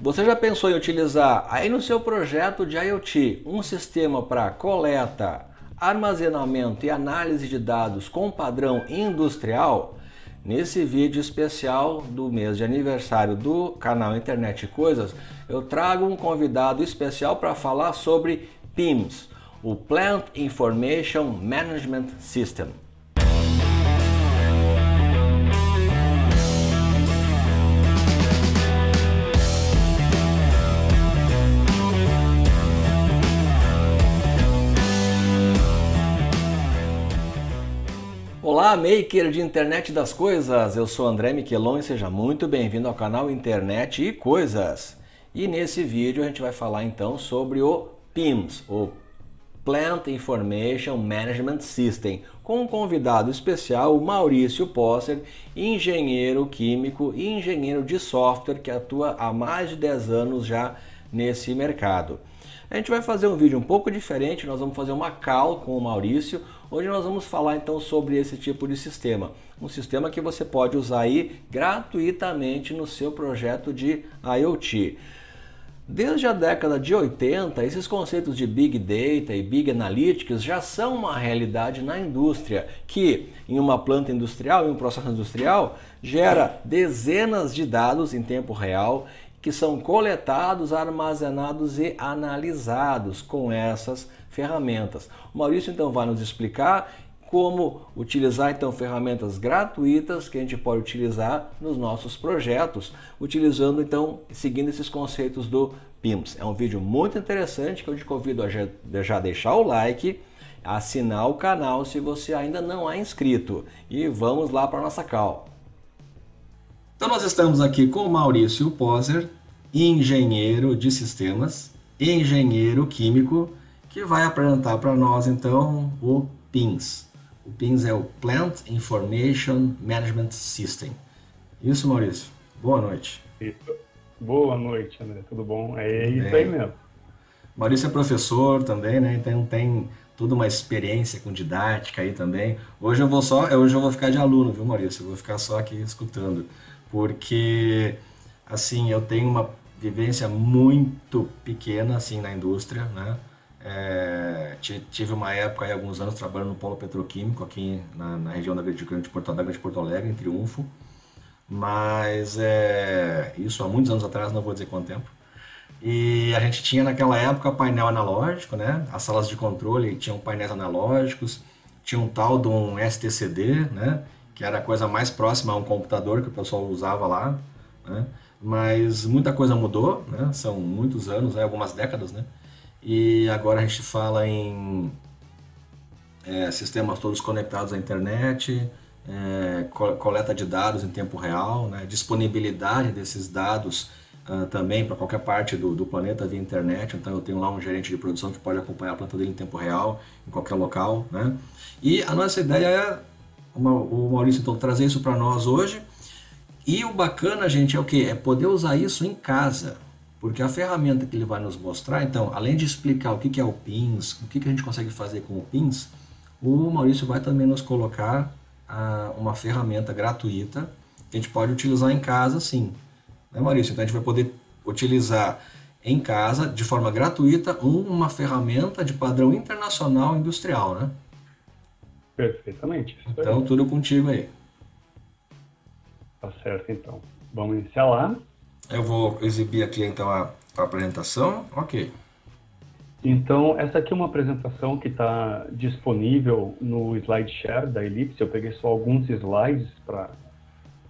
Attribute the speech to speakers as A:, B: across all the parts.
A: Você já pensou em utilizar aí no seu projeto de IoT um sistema para coleta, armazenamento e análise de dados com padrão industrial? Nesse vídeo especial do mês de aniversário do canal Internet e Coisas, eu trago um convidado especial para falar sobre PIMS, o Plant Information Management System. Olá, maker de internet das coisas, eu sou André Miquelon e seja muito bem-vindo ao canal Internet e Coisas. E nesse vídeo a gente vai falar então sobre o PIMS, o Plant Information Management System, com um convidado especial, o Maurício Posser, engenheiro químico e engenheiro de software que atua há mais de 10 anos já nesse mercado. A gente vai fazer um vídeo um pouco diferente, nós vamos fazer uma call com o Maurício. Hoje nós vamos falar então sobre esse tipo de sistema. Um sistema que você pode usar aí gratuitamente no seu projeto de IoT. Desde a década de 80, esses conceitos de Big Data e Big Analytics já são uma realidade na indústria, que em uma planta industrial, em um processo industrial, gera dezenas de dados em tempo real que são coletados, armazenados e analisados com essas ferramentas. O Maurício então vai nos explicar como utilizar então ferramentas gratuitas que a gente pode utilizar nos nossos projetos, utilizando então, seguindo esses conceitos do PIMS. É um vídeo muito interessante que eu te convido a já deixar o like, assinar o canal se você ainda não é inscrito. E vamos lá para a nossa call. Então nós estamos aqui com o Maurício Posser, engenheiro de sistemas, engenheiro químico, que vai apresentar para nós então o PIMS. O PIMS é o Plant Information Management System. Isso, Maurício? Boa noite.
B: Isso. Boa noite, André. Tudo bom? É isso aí mesmo.
A: Maurício é professor também, né? Então tem toda uma experiência com didática aí também. Hoje eu vou ficar de aluno, viu, Maurício? Eu vou ficar só aqui escutando, porque assim, eu tenho uma vivência muito pequena assim na indústria, né? Tive uma época aí, alguns anos trabalhando no polo petroquímico aqui na região da Grande Porto Alegre, em Triunfo, mas isso há muitos anos atrás, não vou dizer quanto tempo. E a gente tinha naquela época painel analógico, né? As salas de controle tinham painéis analógicos, tinha um tal de um STCD, né? Que era a coisa mais próxima a um computador que o pessoal usava lá, né? Mas muita coisa mudou, né? São muitos anos, algumas décadas, né? E agora a gente fala em sistemas todos conectados à internet, coleta de dados em tempo real, né? Disponibilidade desses dados também para qualquer parte do planeta via internet. Então eu tenho lá um gerente de produção que pode acompanhar a planta dele em tempo real, em qualquer local, né? E a nossa ideia é, o Maurício então trazer isso para nós hoje. E o bacana, gente, é o quê? É poder usar isso em casa. Porque a ferramenta que ele vai nos mostrar, então, além de explicar o que é o PIMS, o que a gente consegue fazer com o PIMS, o Maurício vai também nos colocar uma ferramenta gratuita que a gente pode utilizar em casa, sim. Né, Maurício? Então a gente vai poder utilizar em casa, de forma gratuita, uma ferramenta de padrão internacional industrial, né?
B: Perfeitamente.
A: Então, tudo contigo aí.
B: Tá certo, então. Vamos iniciar lá.
A: Eu vou exibir aqui então a apresentação. Ok.
B: Então, essa aqui é uma apresentação que está disponível no SlideShare da Ellipse. Eu peguei só alguns slides da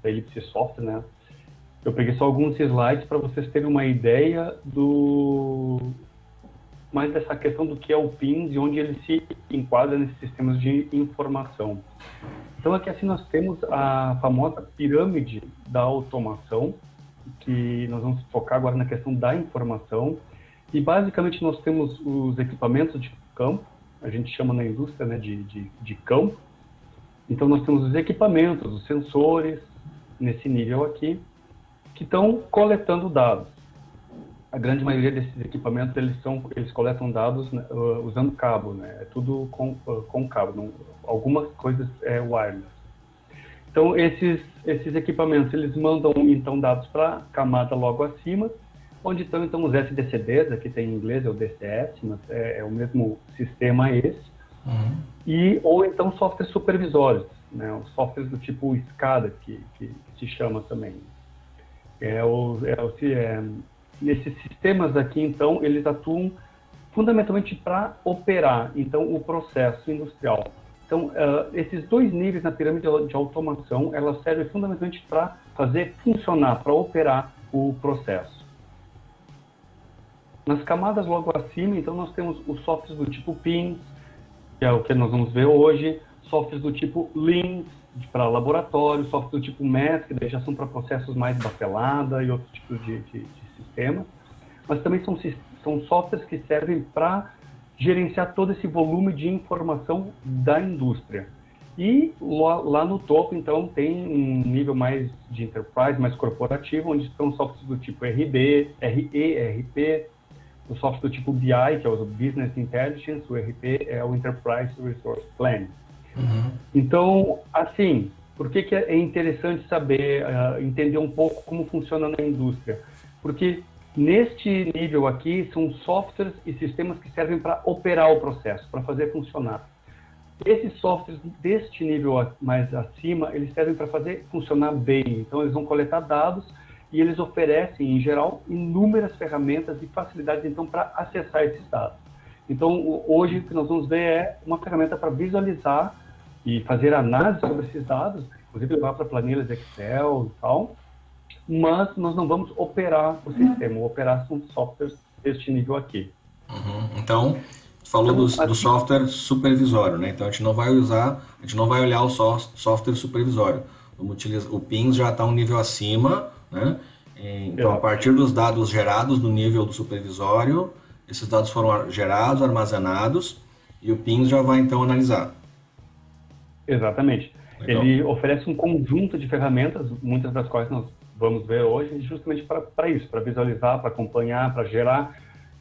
B: Ellipse Software, né? Eu peguei só alguns slides para vocês terem uma ideia mais dessa questão do que é o PIMS e onde ele se enquadra nesses sistemas de informação. Então, aqui assim nós temos a famosa pirâmide da automação, que nós vamos focar agora na questão da informação. E basicamente nós temos os equipamentos de campo, a gente chama na indústria, né, de campo. Então nós temos os equipamentos, os sensores, nesse nível aqui, que estão coletando dados. A grande maioria desses equipamentos, eles coletam dados, né, usando cabo, né? É tudo com cabo, não, algumas coisas é wireless. Então, esses equipamentos, eles mandam, então, dados para a camada logo acima, onde estão então os SDCDs, aqui tem em inglês é o DCS, mas é o mesmo sistema esse, ou então softwares supervisórios, né, os softwares do tipo SCADA, que se chama também. Esses sistemas aqui, então, eles atuam fundamentalmente para operar, então, o processo industrial. Então, esses dois níveis na pirâmide de automação, elas servem fundamentalmente para fazer funcionar, para operar o processo. Nas camadas logo acima, então, nós temos os softwares do tipo PIMS, que é o que nós vamos ver hoje, softwares do tipo Lean, para laboratório, softwares do tipo MES, que daí já são para processos mais batelada e outros tipos de sistemas. Mas também são softwares que servem para gerenciar todo esse volume de informação da indústria. E lá no topo, então, tem um nível mais de enterprise, mais corporativo, onde estão softwares do tipo RB, RE, RP, o software do tipo BI, que é o Business Intelligence, o RP é o Enterprise Resource Planning. Então, assim, por que é interessante saber, entender um pouco como funciona na indústria? Porque neste nível aqui são softwares e sistemas que servem para operar o processo, para fazer funcionar. Esses softwares deste nível mais acima, eles servem para fazer funcionar bem. Então, eles vão coletar dados e eles oferecem, em geral, inúmeras ferramentas e facilidades, então, para acessar esses dados. Então, hoje, o que nós vamos ver é uma ferramenta para visualizar e fazer análise sobre esses dados, inclusive levar para planilhas Excel e tal, mas nós não vamos operar o sistema, operar são softwares deste nível aqui.
A: Então, tu falou do software supervisório, né? Então a gente não vai olhar o software supervisório. Vamos utilizar, o PIMS já está um nível acima, né? Então, a partir dos dados gerados do nível do supervisório, esses dados foram gerados, armazenados, e o PIMS já vai então analisar.
B: Exatamente.
A: Legal.
B: Ele oferece um conjunto de ferramentas, muitas das quais nós vamos ver hoje, justamente para isso, para visualizar, para acompanhar, para gerar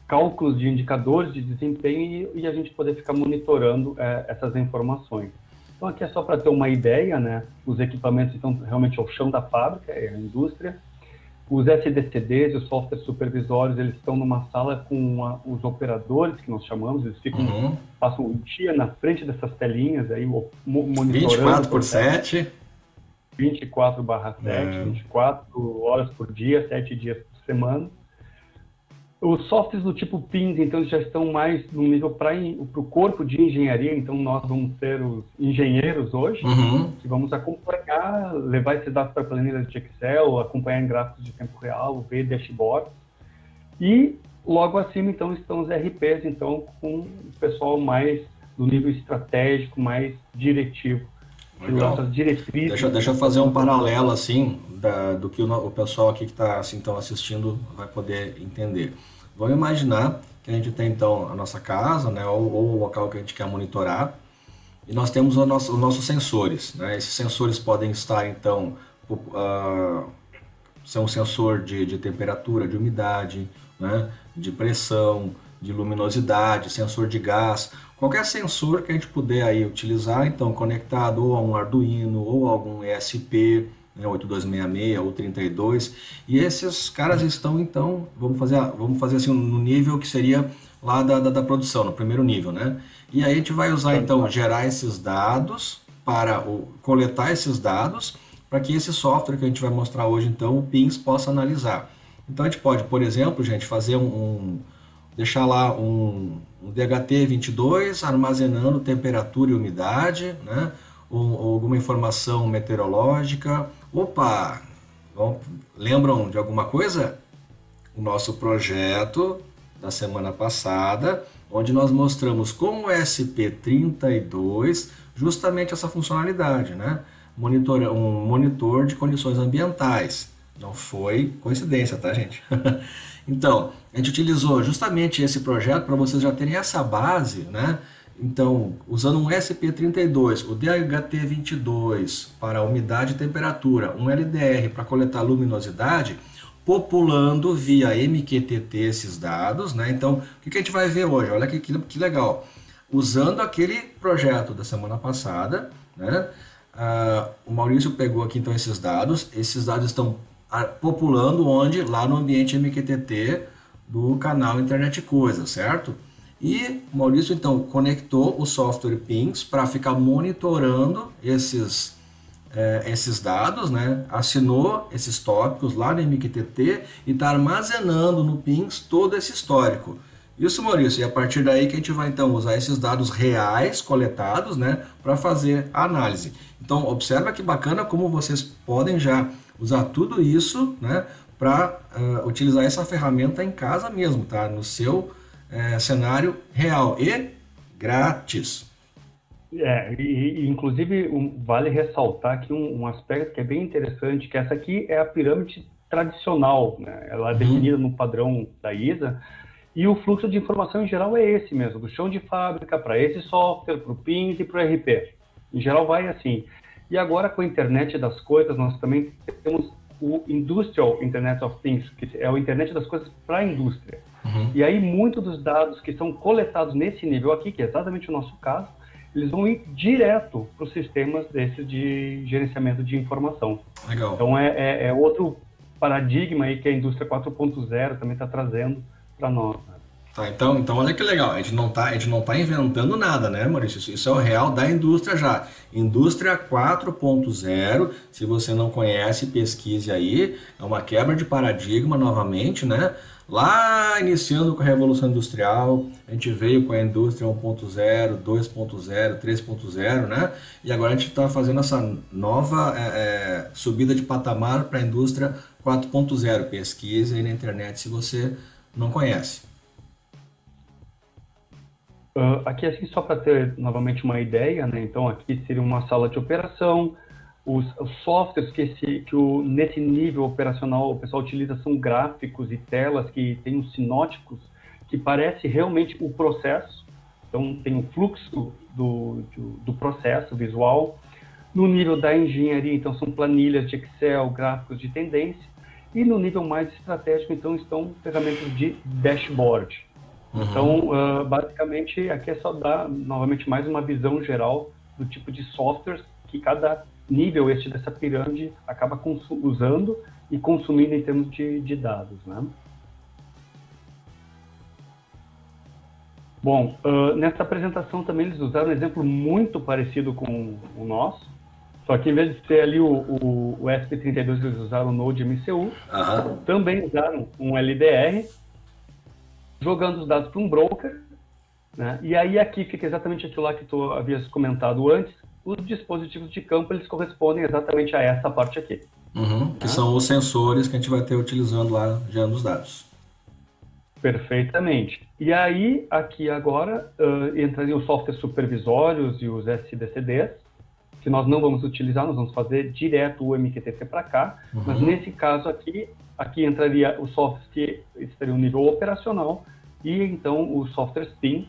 B: cálculos de indicadores de desempenho e a gente poder ficar monitorando essas informações. Então, aqui é só para ter uma ideia, né? Os equipamentos estão realmente ao chão da fábrica, é a indústria. Os SDCDs e os softwares supervisórios, eles estão numa sala com os operadores, que nós chamamos, eles passam o dia na frente dessas telinhas, aí, monitorando.
A: 24/7.
B: 24/7, 24 horas por dia, 7 dias por semana. Os softwares do tipo PIMS, então, já estão mais no nível para o corpo de engenharia, então nós vamos ser os engenheiros hoje, que vamos acompanhar, levar esses dados para planilhas de Excel, acompanhar em gráficos de tempo real, ver dashboards. E logo acima, então, estão os RPs, então, com o pessoal mais do nível estratégico, mais diretivo.
A: Legal. Deixa eu fazer um paralelo assim do que o pessoal aqui que está assim, assistindo vai poder entender. Vamos imaginar que a gente tem então a nossa casa, né, ou o local que a gente quer monitorar, e nós temos os nossos sensores, né? Esses sensores podem estar então ser um sensor de temperatura, de umidade, né, de pressão, de luminosidade, sensor de gás. Qualquer sensor que a gente puder aí utilizar, então, conectado ou a um Arduino, ou a algum ESP, né, 8266 ou 32, e esses caras estão, então, vamos fazer assim, no nível que seria lá da produção, no primeiro nível, né? E aí a gente vai usar, então, gerar esses dados, coletar esses dados, para que esse software que a gente vai mostrar hoje, então, o PIMS possa analisar. Então, a gente pode, por exemplo, gente, fazer deixar lá um DHT22 armazenando temperatura e umidade, né? Ou alguma informação meteorológica. Opa! Lembram de alguma coisa? O nosso projeto da semana passada, onde nós mostramos com o SP32 justamente essa funcionalidade, né? Um monitor de condições ambientais. Não foi coincidência, tá, gente? Então, a gente utilizou justamente esse projeto para vocês já terem essa base, né? Então, usando um SP32, o DHT22 para umidade e temperatura, um LDR para coletar luminosidade, populando via MQTT esses dados, né? Então, o que a gente vai ver hoje? Olha que legal. Usando aquele projeto da semana passada, né? O Maurício pegou aqui então esses dados estão populando onde? Lá no ambiente MQTT do canal Internet Coisas, certo? E o Maurício então conectou o software Pings para ficar monitorando esses dados, né? Assinou esses tópicos lá no MQTT e está armazenando no Pings todo esse histórico. Isso, Maurício, e a partir daí que a gente vai então usar esses dados reais coletados, né, para fazer a análise. Então, observa que bacana como vocês podem já usar tudo isso, né, para utilizar essa ferramenta em casa mesmo, tá? No seu cenário real e grátis.
B: Inclusive, vale ressaltar aqui um aspecto que é bem interessante, que essa aqui é a pirâmide tradicional, né? Ela é definida no padrão da ISA, e o fluxo de informação em geral é esse mesmo, do chão de fábrica para esse software, para o PINS e para o RP. Em geral vai assim. E agora com a internet das coisas, nós também temos o Industrial Internet of Things, que é o internet das coisas para a indústria. E aí muitos dos dados que são coletados nesse nível aqui, que é exatamente o nosso caso, eles vão ir direto para os sistemas desses de gerenciamento de informação.
A: Legal.
B: Então é outro paradigma aí que a indústria 4.0 também está trazendo para nós. Né?
A: Tá, então olha que legal, a gente não tá inventando nada, né, Maurício? Isso é o real da indústria já. Indústria 4.0, se você não conhece, pesquise aí, é uma quebra de paradigma novamente, né? Lá iniciando com a Revolução Industrial, a gente veio com a indústria 1.0, 2.0, 3.0, né? E agora a gente está fazendo essa nova subida de patamar para a indústria 4.0. Pesquise aí na internet se você não conhece.
B: Aqui, assim, só para ter novamente uma ideia, né? Então, aqui seria uma sala de operação. Os softwares nesse nível operacional o pessoal utiliza são gráficos e telas que têm os sinóticos, que parece realmente o processo. Então, tem o fluxo do processo visual. No nível da engenharia, então, são planilhas de Excel, gráficos de tendência. E no nível mais estratégico, então, estão ferramentas de dashboard. Então, basicamente, aqui é só dar, novamente, mais uma visão geral do tipo de softwares que cada nível dessa pirâmide acaba usando e consumindo em termos de dados, né? Bom, nessa apresentação também eles usaram um exemplo muito parecido com o nosso, só que em vez de ser ali o ESP32, eles usaram o Node MCU, também usaram um LDR, jogando os dados para um broker, né? E aí aqui fica exatamente aquilo lá que tu havias comentado antes, os dispositivos de campo, eles correspondem exatamente a essa parte aqui.
A: Que são os sensores que a gente vai ter utilizando lá, gerando os dados.
B: Perfeitamente. E aí, aqui agora, entrariam os softwares supervisórios e os SDCDs, que nós não vamos utilizar, nós vamos fazer direto o MQTT para cá, mas nesse caso aqui entraria os softwares que estariam no nível operacional e então os softwares PIMS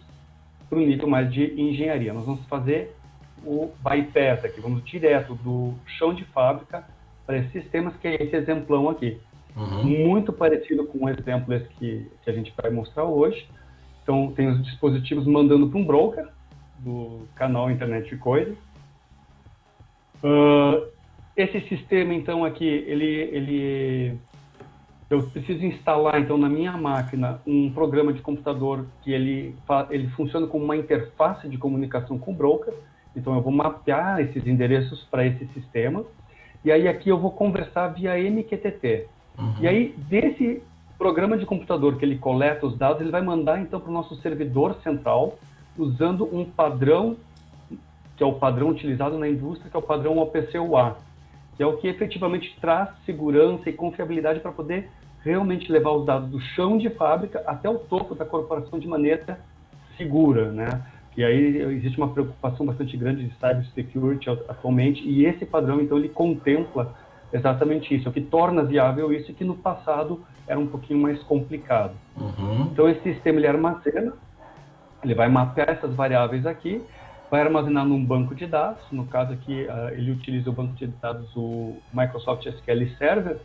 B: para o nível mais de engenharia. Nós vamos fazer o bypass aqui, vamos direto do chão de fábrica para esses sistemas, que é esse exemplão aqui. Muito parecido com o exemplo esse que a gente vai mostrar hoje. Então, tem os dispositivos mandando para um broker do canal Internet de Coisas. Esse sistema, então, aqui, eu preciso instalar, então, na minha máquina, um programa de computador que ele funciona como uma interface de comunicação com o broker. Então, eu vou mapear esses endereços para esse sistema. E aí, aqui, eu vou conversar via MQTT. E aí, desse programa de computador que ele coleta os dados, ele vai mandar, então, para o nosso servidor central, usando um padrão, que é o padrão utilizado na indústria, que é o padrão OPC-UA, que é o que efetivamente traz segurança e confiabilidade para poder realmente levar os dados do chão de fábrica até o topo da corporação de maneira segura, né? E aí existe uma preocupação bastante grande de cybersecurity atualmente, e esse padrão, então, ele contempla exatamente isso, o que torna viável isso, que no passado era um pouquinho mais complicado. Então, esse sistema, ele armazena, ele vai mapear essas variáveis aqui, vai armazenar num banco de dados, no caso aqui, ele utiliza o banco de dados, o Microsoft SQL Server,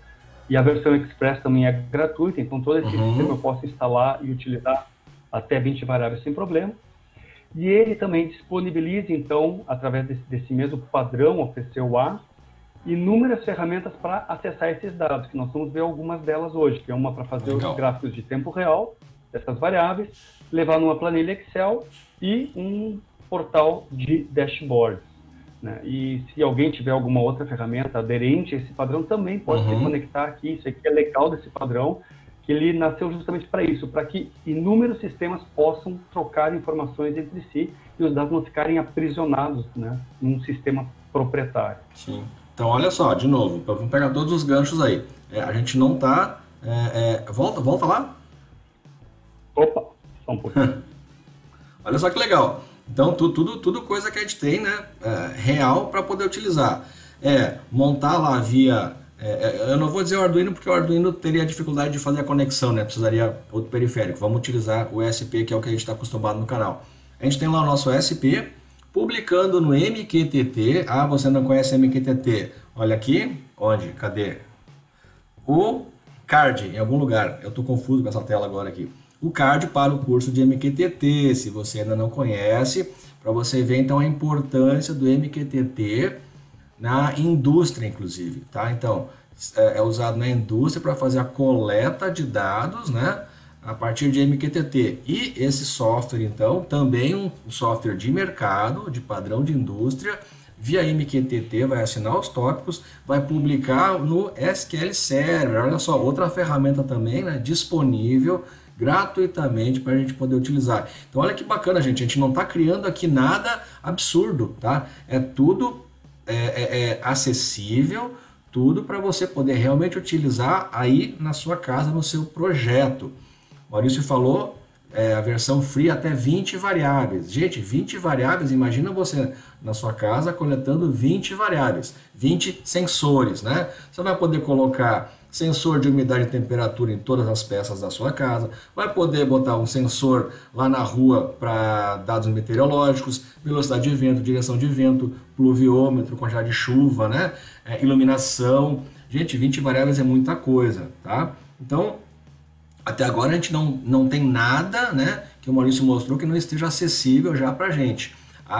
B: e a versão Express também é gratuita, então todo esse sistema eu posso instalar e utilizar até 20 variáveis sem problema. E ele também disponibiliza, então, através desse mesmo padrão OPC-UA, inúmeras ferramentas para acessar esses dados, que nós vamos ver algumas delas hoje, que é uma para fazer os gráficos de tempo real, dessas variáveis, levar numa planilha Excel e um portal de dashboard. Né? E se alguém tiver alguma outra ferramenta aderente a esse padrão, também pode se conectar aqui. Isso aqui é legal desse padrão, que ele nasceu justamente para isso, para que inúmeros sistemas possam trocar informações entre si e os dados não ficarem aprisionados, né, num sistema proprietário.
A: Sim. Então, olha só, de novo, vamos pegar todos os ganchos aí. A gente não está... volta lá.
B: Opa, só um pouquinho.
A: Olha só que legal. Então, tudo coisa que a gente tem, né, real para poder utilizar. Montar lá via... eu não vou dizer o Arduino, porque o Arduino teria dificuldade de fazer a conexão, né? Precisaria outro periférico. Vamos utilizar o SP, que é o que a gente está acostumado no canal. A gente tem lá o nosso SP, publicando no MQTT. Ah, você não conhece MQTT? Olha aqui. Onde? Cadê? O card, em algum lugar. Eu estou confuso com essa tela agora aqui. O card para o curso de MQTT, se você ainda não conhece, para você ver então a importância do MQTT na indústria, inclusive, tá? Então, é usado na indústria para fazer a coleta de dados, né, a partir de MQTT. E esse software, então, também um software de mercado, de padrão de indústria, via MQTT, vai assinar os tópicos, vai publicar no SQL Server. Olha só, outra ferramenta também, né, disponível gratuitamente para a gente poder utilizar. Então, olha que bacana, gente. A gente não está criando aqui nada absurdo, tá? É tudo acessível, tudo para você poder realmente utilizar aí na sua casa, no seu projeto. Maurício falou a versão free até 20 variáveis. Gente, 20 variáveis, imagina você na sua casa coletando 20 variáveis, 20 sensores, né? Você vai poder colocar sensor de umidade e temperatura em todas as peças da sua casa, vai poder botar um sensor lá na rua para dados meteorológicos, velocidade de vento, direção de vento, pluviômetro, quantidade de chuva, né? Iluminação. Gente, 20 variáveis é muita coisa, tá? Então, até agora a gente não tem nada, né, que o Maurício mostrou que não esteja acessível já para a gente.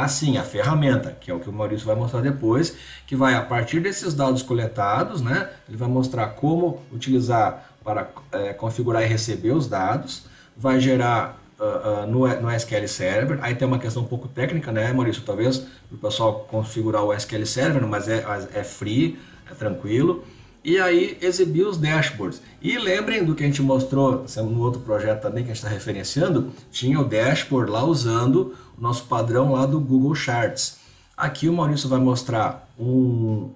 A: Sim, a ferramenta, que é o que o Maurício vai mostrar depois, que vai, a partir desses dados coletados, né, ele vai mostrar como utilizar para configurar e receber os dados, vai gerar no SQL Server. Aí tem uma questão um pouco técnica, né, Maurício, talvez o pessoal configurar o SQL Server, mas é free, é tranquilo. E aí exibir os dashboards. E lembrem do que a gente mostrou no outro projeto também que a gente está referenciando, tinha o dashboard lá usando o nosso padrão lá do Google Charts. Aqui o Maurício vai mostrar um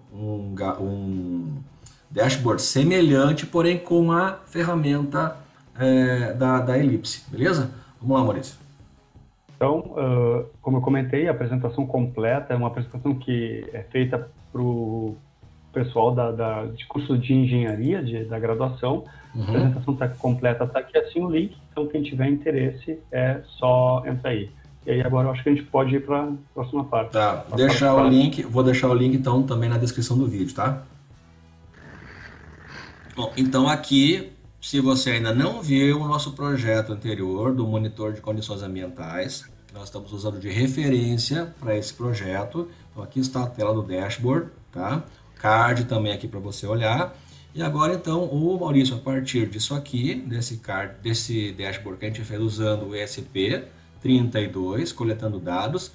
A: dashboard semelhante, porém com a ferramenta da Ellipse, beleza? Vamos lá, Maurício.
B: Então, como eu comentei, a apresentação completa é uma apresentação que é feita para o pessoal de curso de engenharia da graduação. A apresentação tá completa, está aqui assim o link, então quem tiver interesse é só entrar aí. E aí agora eu acho que a gente pode ir para a próxima parte.
A: Tá, vou deixar o link então também na descrição do vídeo, tá? Bom, então aqui, se você ainda não viu o nosso projeto anterior do monitor de condições ambientais, nós estamos usando de referência para esse projeto. Então aqui está a tela do dashboard, tá? Card também aqui para você olhar. E agora então o Maurício, a partir disso aqui, desse dashboard que a gente fez usando o ESP32, coletando dados,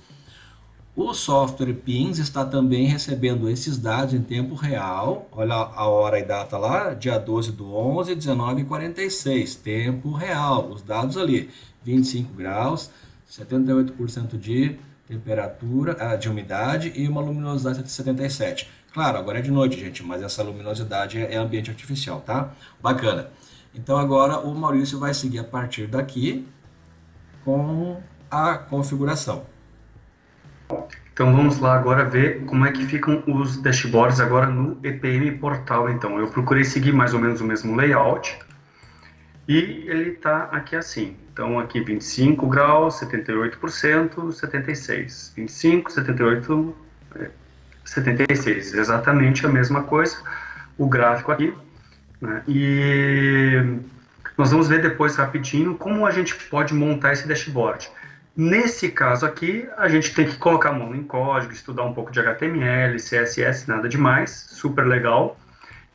A: o software Pins está também recebendo esses dados em tempo real. Olha a hora e data lá, dia 12/11, 19h46, tempo real, os dados ali, 25 graus, 78% de temperatura, de umidade e uma luminosidade de 77. Claro, agora é de noite, gente, mas essa luminosidade é ambiente artificial, tá? Bacana. Então agora o Maurício vai seguir a partir daqui com a configuração.
B: Então vamos lá agora ver como é que ficam os dashboards agora no EPM Portal. Então eu procurei seguir mais ou menos o mesmo layout e ele está aqui assim. Então aqui 25 graus, 78%, 76, 25, 78, 76, exatamente a mesma coisa, o gráfico aqui, né? E nós vamos ver depois rapidinho como a gente pode montar esse dashboard.
C: Nesse caso aqui, a gente tem que colocar a mão em código, estudar um pouco de HTML, CSS, nada demais, super legal.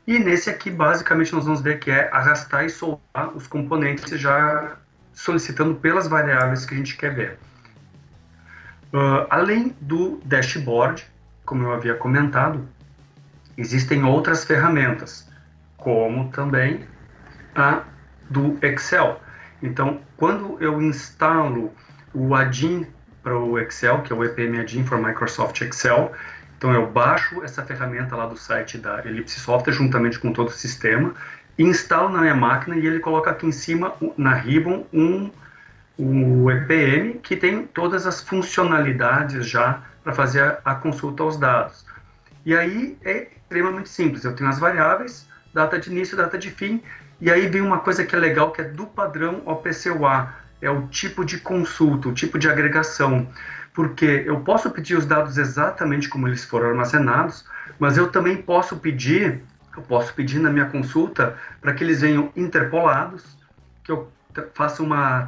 C: E nesse aqui, basicamente, nós vamos ver que é arrastar e soltar os componentes já solicitando pelas variáveis que a gente quer ver. Além do dashboard, como eu havia comentado, existem outras ferramentas, como também a do Excel. Então, quando eu instalo o add-in para o Excel, que é o EPM Add-in for Microsoft Excel, então eu baixo essa ferramenta lá do site da Ellipse Software, juntamente com todo o sistema, instalo na minha máquina e ele coloca aqui em cima, na Ribbon, o EPM, que tem todas as funcionalidades já para fazer a consulta aos dados. E aí é extremamente simples, eu tenho as variáveis, data de início, data de fim, e aí vem uma coisa que é legal, que é do padrão OPC-UA, é o tipo de consulta, o tipo de agregação, porque eu posso pedir os dados exatamente como eles foram armazenados, mas eu também posso pedir na minha consulta para que eles venham interpolados, que eu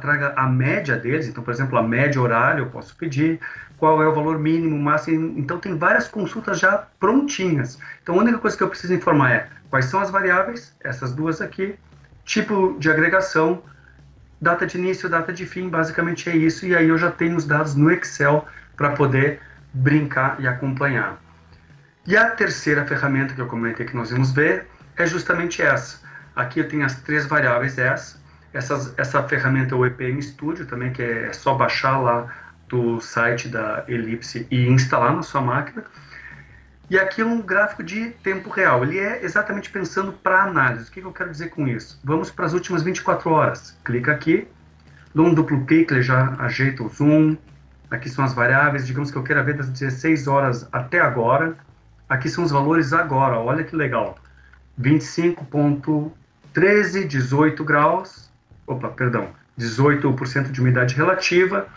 C: traga a média deles, então, por exemplo, a média horária eu posso pedir, qual é o valor mínimo, máximo, então tem várias consultas já prontinhas. Então, a única coisa que eu preciso informar é quais são as variáveis, essas duas aqui, tipo de agregação, data de início, data de fim, basicamente é isso, e aí eu já tenho os dados no Excel para poder brincar e acompanhar. E a terceira ferramenta que eu comentei que nós vamos ver é justamente essa. Aqui eu tenho as três variáveis essa ferramenta é o EPM Studio também, que é só baixar lá do site da Ellipse e instalar na sua máquina. E aqui é um gráfico de tempo real. Ele é exatamente pensando para análise. O que eu quero dizer com isso? Vamos para as últimas 24 horas. Clica aqui, dou um duplo clique, ele já ajeita o zoom. Aqui são as variáveis, digamos que eu queira ver das 16 horas até agora. Aqui são os valores agora, olha que legal. 25,13, 18 graus, 18% de umidade relativa.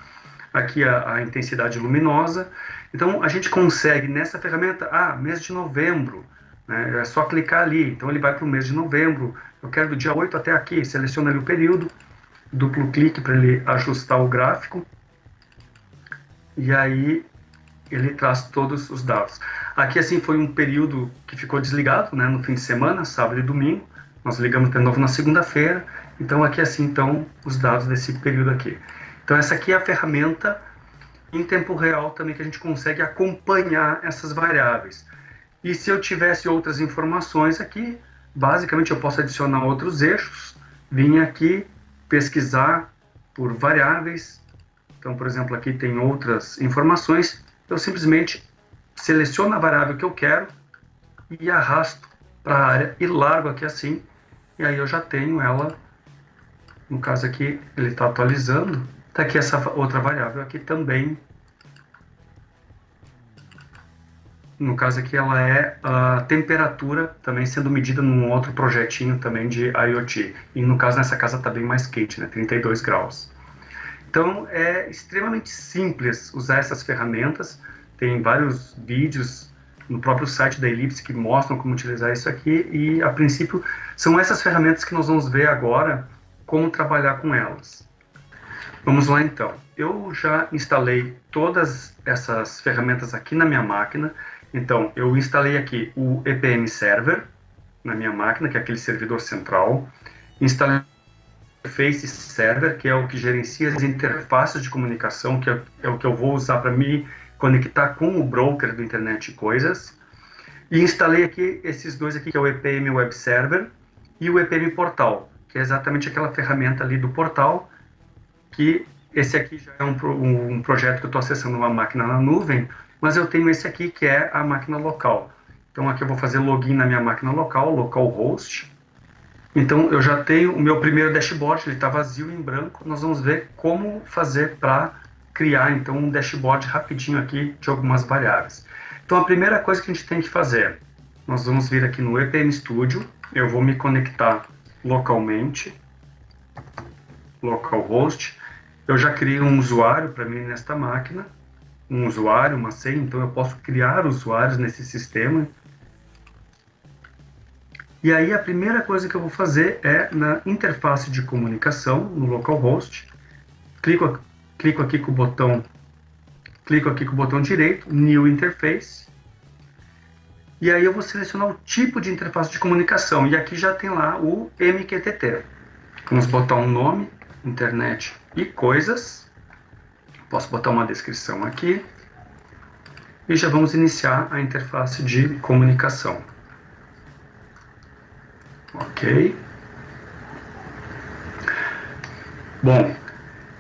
C: Aqui a intensidade luminosa. Então, a gente consegue, nessa ferramenta, mês de novembro, né, é só clicar ali, então ele vai para o mês de novembro, eu quero do dia 8 até aqui, seleciona ali o período, duplo clique para ele ajustar o gráfico, e aí ele traz todos os dados. Aqui, assim, foi um período que ficou desligado, né, no fim de semana, sábado e domingo, nós ligamos de novo na segunda-feira, então aqui, assim, estão os dados desse período aqui. Então, essa aqui é a ferramenta em tempo real também que a gente consegue acompanhar essas variáveis. E se eu tivesse outras informações aqui, basicamente eu posso adicionar outros eixos, vir aqui, pesquisar por variáveis. Então, por exemplo, aqui tem outras informações, eu simplesmente seleciono a variável que eu quero e arrasto para a área e largo aqui assim, e aí eu já tenho ela, no caso aqui ele está atualizando. Está aqui essa outra variável aqui também. No caso aqui ela é a temperatura também sendo medida num outro projetinho também de IoT. E no caso nessa casa está bem mais quente, né? 32 graus. Então é extremamente simples usar essas ferramentas. Tem vários vídeos no próprio site da Ellipse que mostram como utilizar isso aqui. E a princípio são essas ferramentas que nós vamos ver agora como trabalhar com elas. Vamos lá então, eu já instalei todas essas ferramentas aqui na minha máquina, então eu instalei aqui o EPM Server na minha máquina, que é aquele servidor central, instalei o Face Server, que é o que gerencia as interfaces de comunicação, que é o que eu vou usar para me conectar com o broker do Internet de Coisas, e instalei aqui esses dois aqui, que é o EPM Web Server e o EPM Portal, que é exatamente aquela ferramenta ali do portal, que esse aqui já é um projeto que eu estou acessando uma máquina na nuvem, mas eu tenho esse aqui que é a máquina local. Então aqui eu vou fazer login na minha máquina local, localhost. Então eu já tenho o meu primeiro dashboard, ele está vazio em branco. Nós vamos ver como fazer para criar então um dashboard rapidinho aqui de algumas variáveis. Então a primeira coisa que a gente tem que fazer, nós vamos vir aqui no EPM Studio, eu vou me conectar localmente, localhost. Eu já criei um usuário para mim nesta máquina, um usuário, uma senha, então eu posso criar usuários nesse sistema. E aí a primeira coisa que eu vou fazer é na interface de comunicação, no localhost, clico clico aqui com o botão direito, New Interface, e aí eu vou selecionar o tipo de interface de comunicação, e aqui já tem lá o MQTT. Vamos botar um nome, internet e coisas, posso botar uma descrição aqui, e já vamos iniciar a interface de comunicação. Ok. Bom,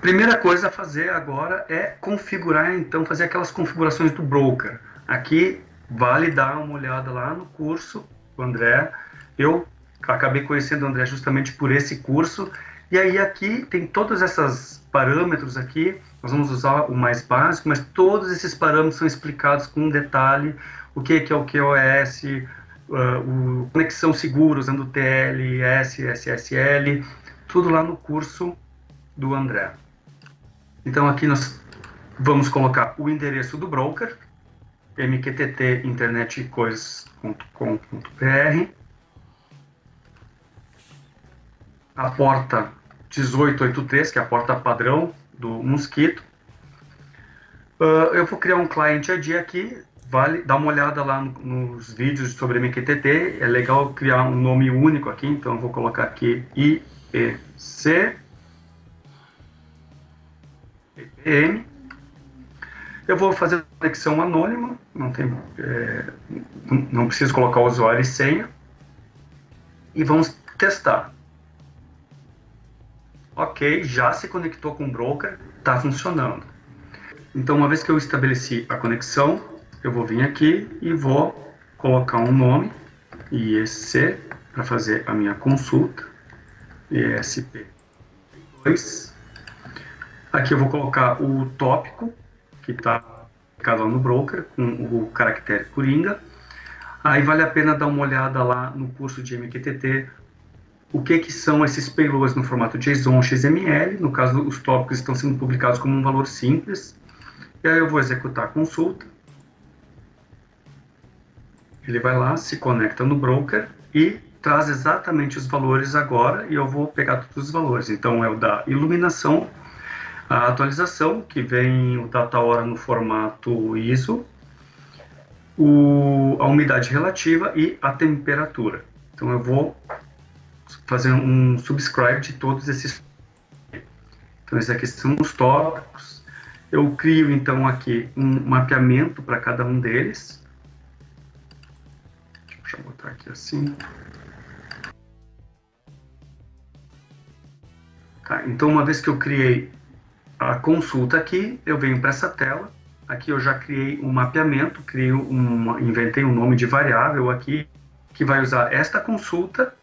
C: primeira coisa a fazer agora é configurar, então, fazer aquelas configurações do broker. Aqui vale dar uma olhada lá no curso do André. Eu acabei conhecendo o André justamente por esse curso. E aí aqui tem todos esses parâmetros aqui. Nós vamos usar o mais básico, mas todos esses parâmetros são explicados com detalhe. O que é o QoS, conexão segura usando TLS, SSL, tudo lá no curso do André. Então aqui nós vamos colocar o endereço do broker, mqtt internetcoisas.com.br, a porta 1883, que é a porta padrão do Mosquito. Eu vou criar um client ID aqui, vale dar uma olhada lá nos vídeos sobre MQTT, é legal criar um nome único aqui, então eu vou colocar aqui IEC EPM. Eu vou fazer a conexão anônima, não preciso colocar o usuário e senha, e vamos testar. Ok, já se conectou com o broker, está funcionando. Então, uma vez que eu estabeleci a conexão, eu vou vir aqui e vou colocar um nome, IEC, para fazer a minha consulta, ESP2. Aqui eu vou colocar o tópico, que está aplicado lá no broker, com o caractere Coringa. Aí vale a pena dar uma olhada lá no curso de MQTT, o que são esses payloads no formato JSON, XML. No caso, os tópicos estão sendo publicados como um valor simples. E aí eu vou executar a consulta. Ele vai lá, se conecta no broker e traz exatamente os valores agora, e eu vou pegar todos os valores. Então é o da iluminação, a atualização, que vem o data hora no formato ISO, a umidade relativa e a temperatura. Então eu vou fazer um subscribe de todos esses. Então esses aqui são os tópicos. Eu crio então aqui um mapeamento para cada um deles. Deixa eu botar aqui assim. Tá, então uma vez que eu criei a consulta aqui, eu venho para essa tela. Aqui eu já criei um mapeamento, inventei um nome de variável aqui, que vai usar esta consulta,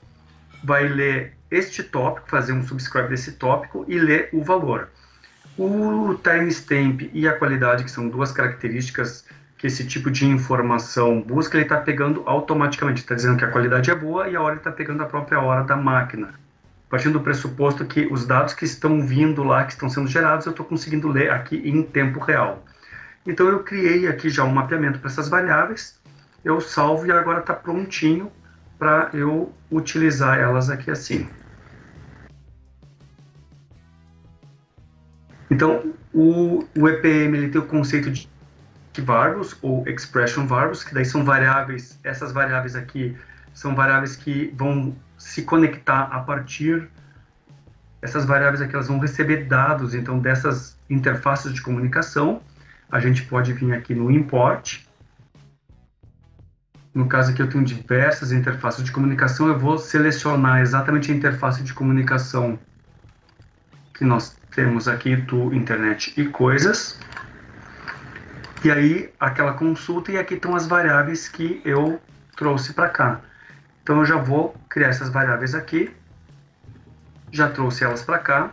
C: vai ler este tópico, fazer um subscribe desse tópico e ler o valor. O timestamp e a qualidade, que são duas características que esse tipo de informação busca, ele está pegando automaticamente, está dizendo que a qualidade é boa e a hora está pegando a própria hora da máquina. Partindo do pressuposto que os dados que estão vindo lá, que estão sendo gerados, eu estou conseguindo ler aqui em tempo real. Então eu criei aqui já um mapeamento para essas variáveis, eu salvo e agora está prontinho para eu utilizar elas aqui assim. Então o EPM ele tem o conceito de variables ou expression variables, que daí são variáveis, essas variáveis aqui são variáveis que vão se conectar a partir, essas variáveis aqui elas vão receber dados, então dessas interfaces de comunicação. A gente pode vir aqui no import. No caso aqui eu tenho diversas interfaces de comunicação, eu vou selecionar exatamente a interface de comunicação que nós temos aqui do Internet e Coisas. E aí aquela consulta, e aqui estão as variáveis que eu trouxe para cá. Então eu já vou criar essas variáveis aqui, já trouxe elas para cá.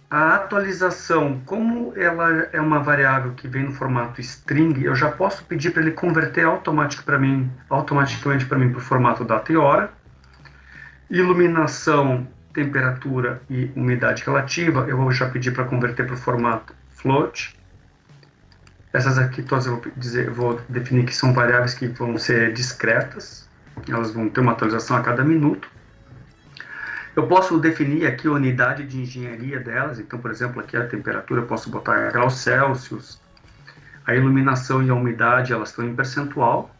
C: A atualização, como ela é uma variável que vem no formato string, eu já posso pedir para ele converter automaticamente para mim para o formato data e hora. Iluminação, temperatura e umidade relativa, eu vou já pedir para converter para o formato float. Essas aqui todas eu vou definir que são variáveis que vão ser discretas, elas vão ter uma atualização a cada minuto. Eu posso definir aqui a unidade de engenharia delas. Então, por exemplo, aqui a temperatura eu posso botar graus Celsius. A iluminação e a umidade, elas estão em percentual.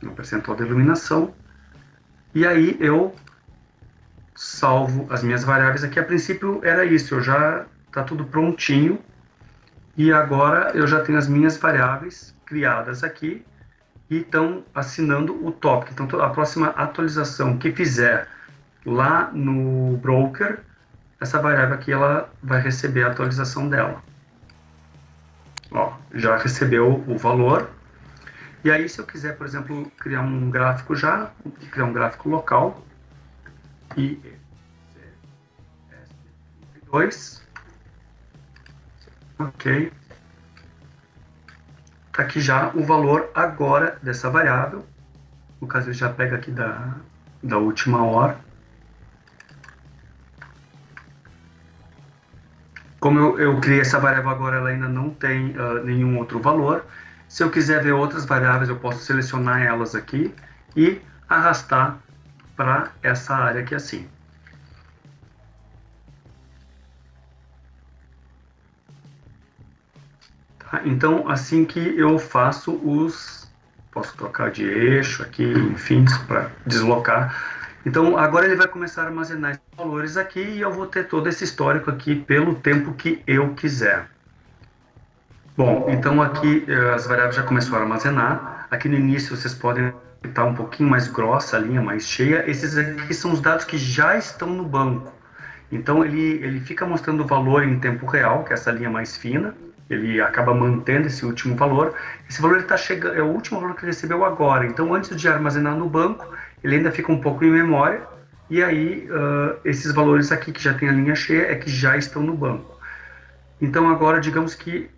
C: No percentual da iluminação. E aí eu salvo as minhas variáveis aqui. A princípio era isso, tá tudo prontinho. E agora eu já tenho as minhas variáveis criadas aqui e estão assinando o tópico. Então a próxima atualização que fizer lá no broker, essa variável aqui ela vai receber a atualização dela. Ó, já recebeu o valor. E aí, se eu quiser, por exemplo, criar um gráfico criar um gráfico local, e 2, ok, tá aqui já o valor agora dessa variável, no caso ele já pega aqui da última hora. Como eu criei essa variável agora, ela ainda não tem nenhum outro valor. Se eu quiser ver outras variáveis, eu posso selecionar elas aqui e arrastar para essa área aqui assim. Tá? Então, assim que eu faço posso trocar de eixo aqui, enfim, para deslocar. Então, agora ele vai começar a armazenar esses valores aqui e eu vou ter todo esse histórico aqui pelo tempo que eu quiser. Bom, então aqui as variáveis já começaram a armazenar. Aqui no início vocês podem estar um pouquinho mais grossa, a linha mais cheia. Esses aqui são os dados que já estão no banco. Então ele fica mostrando o valor em tempo real, que é essa linha mais fina. Ele acaba mantendo esse último valor. Esse valor está chegando, é o último valor que ele recebeu agora. Então antes de armazenar no banco, ele ainda fica um pouco em memória. E aí esses valores aqui que já tem a linha cheia é que já estão no banco. Então agora digamos que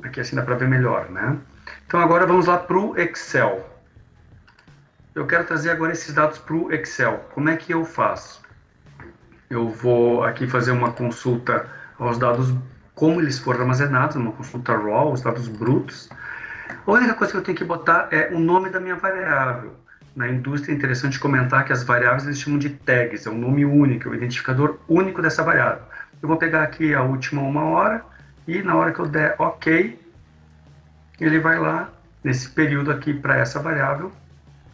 C: aqui assim dá para ver melhor, né? Então agora vamos lá para o Excel. Eu quero trazer agora esses dados para o Excel. Como é que eu faço? Eu vou aqui fazer uma consulta aos dados, como eles foram armazenados, uma consulta raw, os dados brutos. A única coisa que eu tenho que botar é o nome da minha variável. Na indústria é interessante comentar que as variáveis eles chamam de tags, é um nome único, é o identificador único dessa variável. Eu vou pegar aqui a última 1 hora, e na hora que eu der OK, ele vai lá nesse período aqui para essa variável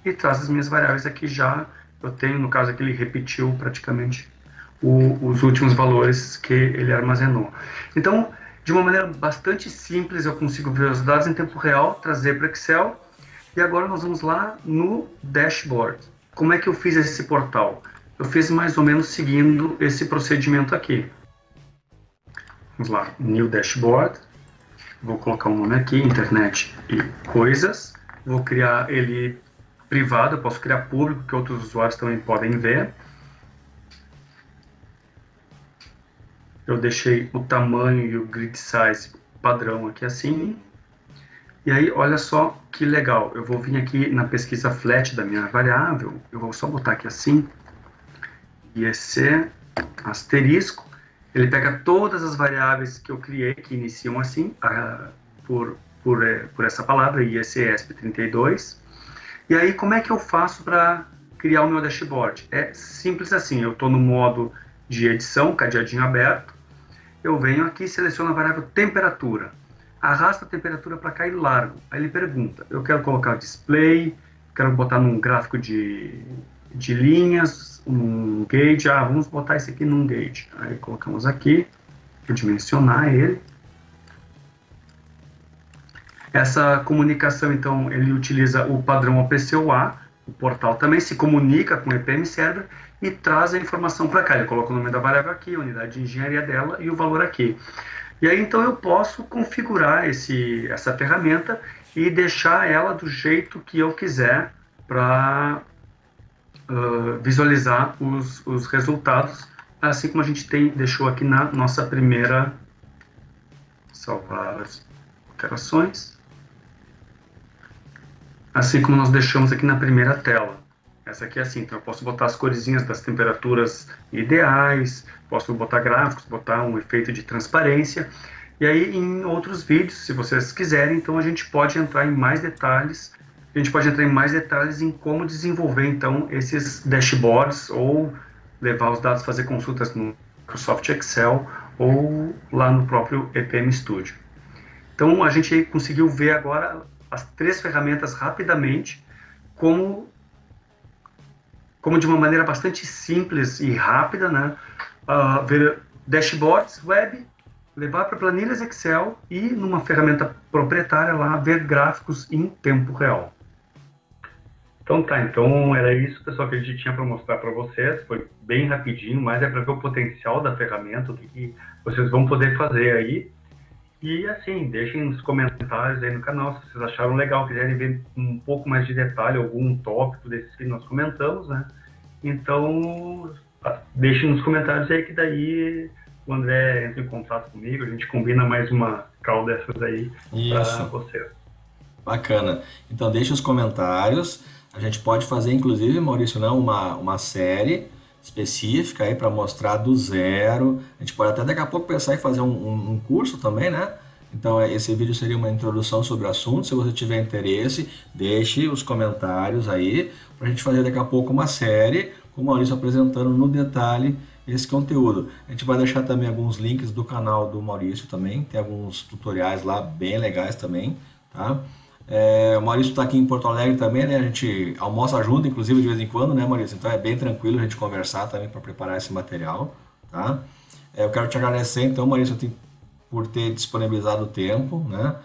C: e traz as minhas variáveis aqui já. Eu tenho, no caso aqui, ele repetiu praticamente os últimos valores que ele armazenou. Então, de uma maneira bastante simples, eu consigo ver os dados em tempo real, trazer para o Excel. E agora nós vamos lá no dashboard. Como é que eu fiz esse portal? Eu fiz mais ou menos seguindo esse procedimento aqui. Vamos lá, New Dashboard, vou colocar um nome aqui, Internet e Coisas, vou criar ele privado, eu posso criar público, que outros usuários também podem ver. Eu deixei o tamanho e o grid size padrão aqui assim. E aí, olha só que legal, eu vou vir aqui na pesquisa flat da minha variável, eu vou só botar aqui assim, IEC, asterisco. Ele pega todas as variáveis que eu criei, que iniciam assim, por essa palavra, IECESP32. E aí, como é que eu faço para criar o meu dashboard? É simples assim, eu estou no modo de edição, cadeadinho aberto. Eu venho aqui e seleciono a variável temperatura. Arrasta a temperatura para cá e largo. Aí ele pergunta, eu quero colocar display, quero botar num gráfico de linhas, um gauge, vamos botar esse aqui num gauge. Aí colocamos aqui, vou dimensionar ele. Essa comunicação, então, ele utiliza o padrão OPC-UA, o portal também se comunica com o EPM Server e traz a informação para cá. Ele coloca o nome da variável aqui, a unidade de engenharia dela e o valor aqui. E aí, então, eu posso configurar essa ferramenta e deixar ela do jeito que eu quiser para visualizar os resultados, assim como a gente deixou aqui na nossa primeira, salvar as alterações, assim como nós deixamos aqui na primeira tela. Essa aqui é assim, então eu posso botar as corzinhas das temperaturas ideais, posso botar gráficos, botar um efeito de transparência, e aí em outros vídeos, se vocês quiserem, então a gente pode entrar em mais detalhes, em como desenvolver então esses dashboards ou levar os dados, fazer consultas no Microsoft Excel ou lá no próprio EPM Studio. Então, a gente conseguiu ver agora as 3 ferramentas rapidamente, como de uma maneira bastante simples e rápida, né? Ver dashboards web, levar para planilhas Excel e, numa ferramenta proprietária lá, ver gráficos em tempo real. Então tá, então era isso, pessoal, que a gente tinha para mostrar para vocês. Foi bem rapidinho, mas é para ver o potencial da ferramenta, o que vocês vão poder fazer aí. E assim, deixem nos comentários aí no canal se vocês acharam legal, quiserem ver um pouco mais de detalhe, algum tópico desses que nós comentamos, né? Então, deixem nos comentários aí, que daí o André entra em contato comigo, a gente combina mais uma call dessas aí para vocês.
A: Bacana. Então deixe os comentários. A gente pode fazer, inclusive, Maurício, não, uma série específica aí para mostrar do zero. A gente pode até daqui a pouco pensar em fazer um curso também, né? Então esse vídeo seria uma introdução sobre o assunto. Se você tiver interesse, deixe os comentários aí para a gente fazer daqui a pouco uma série com o Maurício apresentando no detalhe esse conteúdo. A gente vai deixar também alguns links do canal do Maurício também. Tem alguns tutoriais lá bem legais também, tá? O Maurício está aqui em Porto Alegre também, né? A gente almoça junto, inclusive, de vez em quando, né, Maurício? Então é bem tranquilo a gente conversar também para preparar esse material, tá? Eu quero te agradecer, então, Maurício, por ter disponibilizado o tempo, né?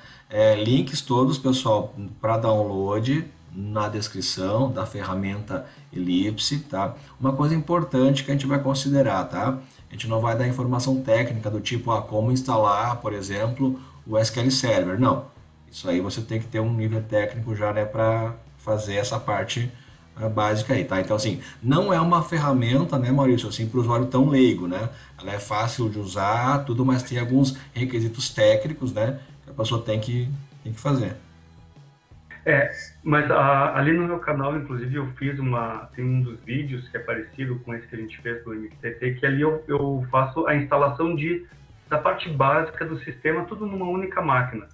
A: Links todos, pessoal, para download na descrição da ferramenta Ellipse, tá? Uma coisa importante que a gente vai considerar, tá? A gente não vai dar informação técnica do tipo, como instalar, por exemplo, o SQL Server, não. Isso aí você tem que ter um nível técnico já, né, para fazer essa parte básica aí, tá? Então, assim, não é uma ferramenta, né, Maurício, assim, para o usuário tão leigo, né? Ela é fácil de usar, tudo, mas tem alguns requisitos técnicos, né, que a pessoa tem que fazer.
B: Mas ali no meu canal, inclusive, eu fiz tem um dos vídeos que é parecido com esse que a gente fez do MQTT, que ali eu faço a instalação da parte básica do sistema, tudo numa única máquina.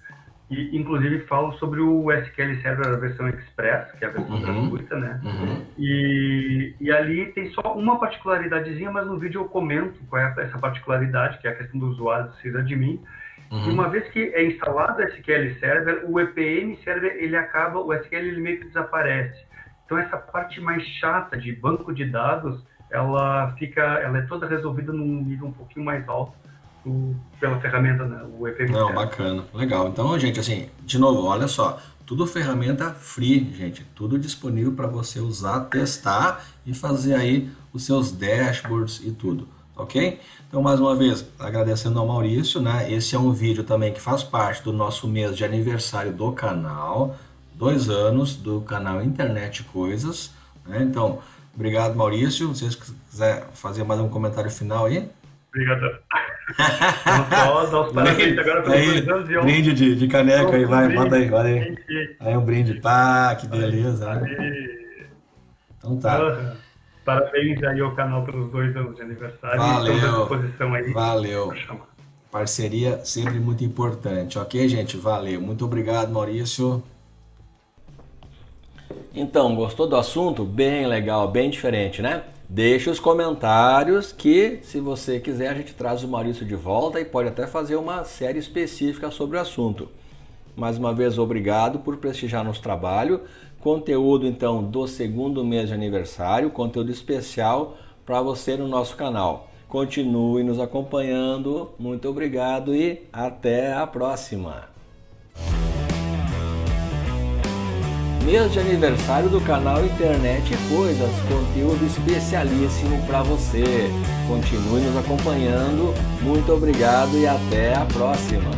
B: E, inclusive, falo sobre o SQL Server, a versão Express, que é a versão gratuita, né? E ali tem só uma particularidadezinha, mas no vídeo eu comento qual é essa particularidade, que é a questão do usuário do sysadmin. E uma vez que é instalado o SQL Server, o EPM Server, o SQL ele meio que desaparece. Então, essa parte mais chata de banco de dados, ela é toda resolvida num nível um pouquinho mais alto, pela ferramenta, né, o EPM.
A: Não, bacana, legal. Então, gente, assim, de novo, olha só, tudo ferramenta free, gente, tudo disponível para você usar, testar e fazer aí os seus dashboards e tudo, ok? Então, mais uma vez, agradecendo ao Maurício, né? Esse é um vídeo também que faz parte do nosso mês de aniversário do canal, 2 anos do canal Internet Coisas, né? Então, obrigado, Maurício. Se você quiser fazer mais um comentário final aí.
B: Obrigado.
A: Brinde de caneca aí, vai, manda aí, vai aí. Aí um brinde, pá, que beleza. Então tá.
B: Parabéns aí ao canal pelos 2 anos de aniversário.
A: Valeu,
B: estamos à disposição aí.
A: Valeu. Parceria sempre muito importante, ok, gente? Valeu. Muito obrigado, Maurício. Então, gostou do assunto? Bem legal, bem diferente, né? Deixe os comentários que, se você quiser, a gente traz o Maurício de volta e pode até fazer uma série específica sobre o assunto. Mais uma vez, obrigado por prestigiar nosso trabalho. Conteúdo, então, do 2º mês de aniversário, conteúdo especial para você no nosso canal. Continue nos acompanhando. Muito obrigado e até a próxima. Mês de aniversário do canal Internet Coisas, conteúdo especialíssimo para você. Continue nos acompanhando. Muito obrigado e até a próxima.